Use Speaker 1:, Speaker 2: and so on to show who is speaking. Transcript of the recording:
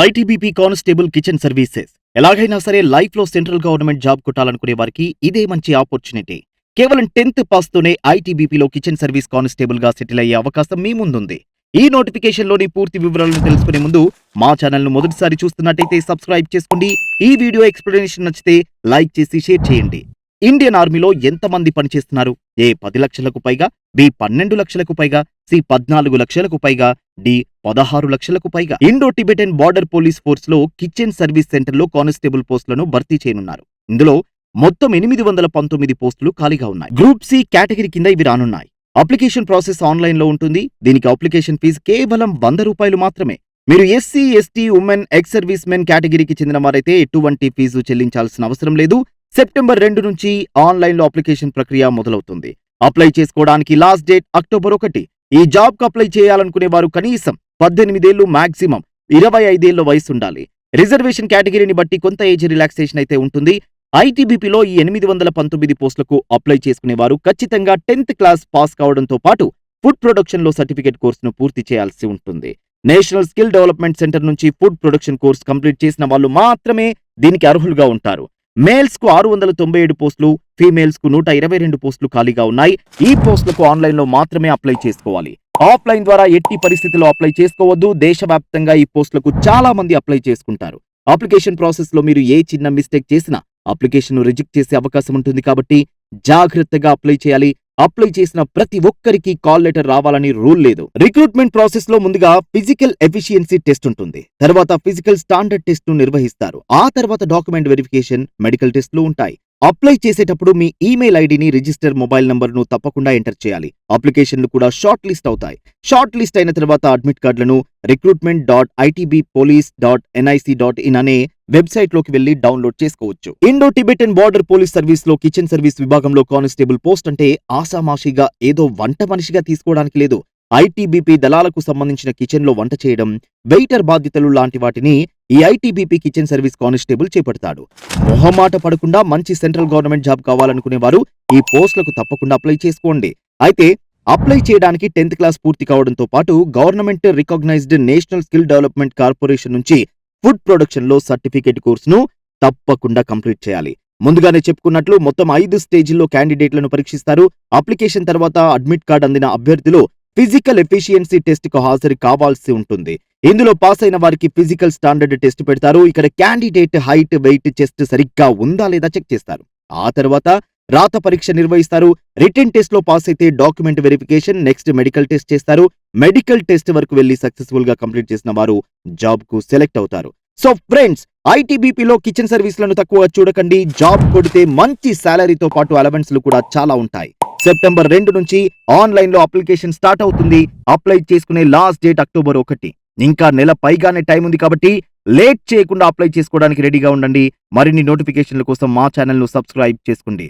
Speaker 1: ITBP constable kitchen services ఎలాగైనా సరే life లో సెంట్రల్ గవర్నమెంట్ జాబ్ కొట్టాలనుకునే వారికి ఇదే మంచి ఆపర్చునిటీ. కేవలం 10th పాస్ తోనే ఐటీబీపీలో కిచెన్ సర్వీస్ కానిస్టేబుల్ గా సెటిల్ అయ్యే అవకాశం మీ ముందుంది. ఈ నోటిఫికేషన్ లోని పూర్తి వివరాలను తెలుసుకునే ముందు మా ఛానల్ ను మొదటిసారి చూస్తున్నట్టయితే సబ్స్క్రైబ్ చేసుకోండి. ఈ వీడియో ఎక్స్ప్లెనేషన్ నచ్చితే లైక్ చేసి షేర్ చేయండి. ఇండియన్ ఆర్మీలో ఎంతమంది పనిచేస్తున్నారు? ఏ 10 లక్షలకు పైగా, బి 12 లక్షలకు పైగా, సి 14 లక్షలకు పైగా, డి 16 లక్షలకు పైగా. Indo Tibetan border police force లో కిచెన్ సర్వీస్ సెంటర్ లో కానిస్టేబుల్ పోస్టులను భర్తీ చేయనున్నారు. ఇందులో మొత్తం 819 పోస్టులు ఖాళీగా ఉన్నాయి. గ్రూప్ సి కేటగిరీ కింద ఇవి రానున్నాయి. అప్లికేషన్ ప్రాసెస్ ఆన్లైన్ లో ఉంటుంది. దీనికి అప్లికేషన్ ఫీజు కేవలం 100 రూపాయలు మాత్రమే. మీరు SC, ST, women, ex service men కేటగిరీకి చెందిన వారైతే ఎటువంటి ఫీజు చెల్లించాల్సిన అవసరం లేదు. సెప్టెంబర్ 2 నుంచి ఆన్లైన్ లో అప్లికేషన్ ప్రక్రియ మొదలవుతుంది. అప్లై చేసుకోవడానికి లాస్ట్ డేట్ అక్టోబర్ 1. ఈ జాబ్ కు అప్లై చేయాలనుకునే వారు కనీసం 18 ఏళ్లు, మాక్సిమం 25 ఏళ్ల వయసు ఉండాలి. రిజర్వేషన్ కేటగిరీని బట్టి కొంత ఏజ్ రిలాక్సేషన్ అయితే ఉంటుంది. ఐటీబీపీలో ఈ 819 పోస్టులకు అప్లై చేసుకునే వారు ఖచ్చితంగా 10th క్లాస్ పాస్ కావడంతో పాటు ఫుడ్ ప్రొడక్షన్ లో సర్టిఫికేట్ కోర్సును పూర్తి చేయాల్సి ఉంటుంది. నేషనల్ స్కిల్ డెవలప్మెంట్ సెంటర్ నుంచి ఫుడ్ ప్రొడక్షన్ కోర్స్ కంప్లీట్ చేసిన వాళ్ళు మాత్రమే దీనికి అర్హులుగా ఉంటారు. మేల్స్ కు 697 పోస్టులు, ఫీమేల్స్ కు 122 పోస్టులు ఖాళీగా ఉన్నాయి. ఈ పోస్టులకు ఆన్లైన్ లో మాత్రమే అప్లై చేసుకోవాలి. ఆఫ్లైన్ ద్వారా ఎట్టి పరిస్థితుల్లో అప్లై చేసుకోవద్దు. దేశవ్యాప్తంగా ఈ పోస్టులకు చాలా మంది అప్లై చేసుకుంటారు. అప్లికేషన్ ప్రాసెస్ లో మీరు ఏ చిన్న మిస్టేక్ చేసినా అప్లికేషన్ ను రిజెక్ట్ చేసే అవకాశం ఉంటుంది కాబట్టి జాగ్రత్తగా అప్లై చేయాలి. అప్లై చేసిన ప్రతి ఒక్కరికి కాల్ లెటర్ రావాలని రూల్ లేదు. రిక్రూట్మెంట్ ప్రాసెస్ లో ముందుగా ఫిజికల్ ఎఫిషియన్సీ టెస్ట్ ఉంటుంది. తర్వాత ఫిజికల్ స్టాండర్డ్ టెస్ట్ ను నిర్వహిస్తారు. ఆ తర్వాత డాక్యుమెంట్ వెరిఫికేషన్, మెడికల్ టెస్ట్లు ఉంటాయి. అప్లై చేసేటప్పుడు మీ ఈమెయిల్ ఐడిని, రిజిస్టర్ మొబైల్ నంబర్ ను తప్పకుండా ఎంటర్ చేయాలి. అప్లికేషన్లు కూడా షార్ట్ లిస్ట్ అవుతాయి. షార్ట్ లిస్ట్ అయిన తర్వాత అడ్మిట్ కార్డులను recruitment.itbpolice.nic.in అనే వెబ్సైట్ లోకి వెళ్లి డౌన్లోడ్ చేసుకోవచ్చు. Indo Tibetan border police service లో కిచెన్ సర్వీస్ విభాగంలో కానిస్టేబుల్ పోస్ట్ అంటే ఆసామాషిగా ఏదో వంట మనిషిగా తీసుకోవడానికి లేదు. ఐటీబీపీ దళాలకు సంబంధించిన కిచెన్ లో వంట చేయడం, వెయిటర్ బాధ్యతలు లాంటి వాటిని ఈ ఐటీబీపీ కిచెన్ సర్వీస్ కానిస్టేబుల్ చేపడతాడు. మొహమాట పడకుండా మంచి సెంట్రల్ గవర్నమెంట్ జాబ్ కావాలనుకునే వారు ఈ పోస్టులకు తప్పకుండా అప్లై చేసుకోండి. అయితే అప్లై చేయడానికి 10th క్లాస్ పూర్తి కావడంతో పాటు government recognised national skill development corporation నుంచి ఫుడ్ ప్రొడక్షన్ లో సర్టిఫికేట్ కోర్సును తప్పకుండా కంప్లీట్ చేయాలి. ముందుగానే చెప్పుకున్నట్లు మొత్తం 5 స్టేజీల్లో క్యాండిడేట్లను పరీక్షిస్తారు. అప్లికేషన్ తర్వాత అడ్మిట్ కార్డు అందిన అభ్యర్థులు ఫిజికల్ ఎఫిషియన్సీ టెస్ట్ కు హాజరు కావాల్సి ఉంటుంది. ఇందులో పాస్ అయిన వారికి ఫిజికల్ స్టాండర్డ్ టెస్ట్ పెడతారు. ఇక్కడ క్యాండిడేట్ హైట్, వెయిట్, చెస్ట్ సరిగ్గా ఉందా లేదా చెక్ చేస్తారు. ఆ తర్వాత రాత పరీక్ష నిర్వహిస్తారు. రిటన్ టెస్ట్ లో పాస్ అయితే document verification, next medical test చేస్తారు. మెడికల్ టెస్ట్ వరకు వెళ్లి సక్సెస్ఫుల్ గా కంప్లీట్ చేసిన వారు జాబ్ కు సెలెక్ట్ అవుతారు. సో ఫ్రెండ్స్, ఐటీబీపీలో కిచెన్ సర్వీస్లను తక్కువ చూడకండి. జాబ్ కొడితే మంచి సాలరీతో పాటు అలవెన్స్లు కూడా చాలా ఉంటాయి. సెప్టెంబర్ 2 నుంచి ఆన్లైన్ లో అప్లికేషన్ స్టార్ట్ అవుతుంది. అప్లై చేసుకునే లాస్ట్ డేట్ అక్టోబర్ 1. ఇంకా నెల పైగానే టైం ఉంది కాబట్టి లేట్ చేయకుండా అప్లై చేసుకోవడానికి రెడీగా ఉండండి. మరిన్ని నోటిఫికేషన్ల కోసం మా ఛానల్ ను సబ్స్క్రైబ్ చేసుకోండి.